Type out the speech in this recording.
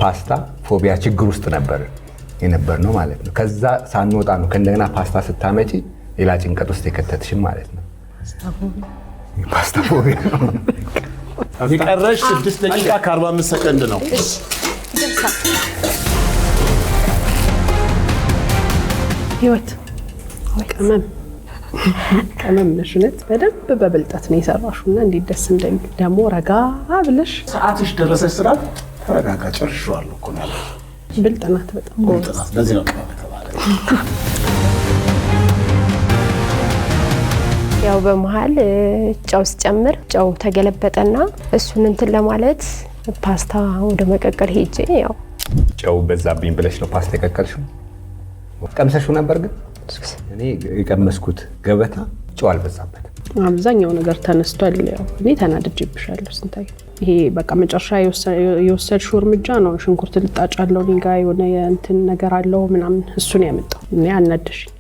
ፓስታ ፎቢያ ችግር ውስጥ ነበር የነበርነው ማለት ነው። ከዛ ሳንወጣ ነው ከእንደገና ፓስታ ስታመጪ ሌላ ጭንቀት ውስጥ የከተትሽን ማለት ነው። ፓስታ ፎቢያ ነው። የቀረሽ 6 ደቂቃ ከ45 ሰከንድ ነው። ህይወት ቅመም ነሽ። እውነት በደንብ በብልጠት ነው የሰራሽውና እንዴት ደስ እንደሚል ደግሞ ረጋ ብለሽ ሰዓትሽ ደረሰሽ። ስራ ተረጋጋ፣ ጨርሼዋለሁ እኮ ነው ያለው። ብልጥ ናት በጣም ጎበዝ። ለዚህ ነው ቅመም የተባለ። ያው በመሃል ጨው ስጨምር ጨው ተገለበጠና እሱን እንትን ለማለት ፓስታ ወደ መቀቀል ሄጄ ያው ጨው በዛብኝ ብለሽ ነው ፓስታ የቀቀልሽው? ቀምሰሽው ነበር? ግን እኔ የቀመስኩት ገበታ ጨው አልበዛበት። አብዛኛው ነገር ተነስቷል። ያው እኔ ተናድጄብሻለሁ ስንታይ። ይሄ በቃ መጨረሻ የወሰድሽው እርምጃ ነው። ሽንኩርት ልጣጭ አለው እኔ ጋ የሆነ እንትን ነገር አለው ምናምን እሱን ያመጣው እኔ አናደሽኝ።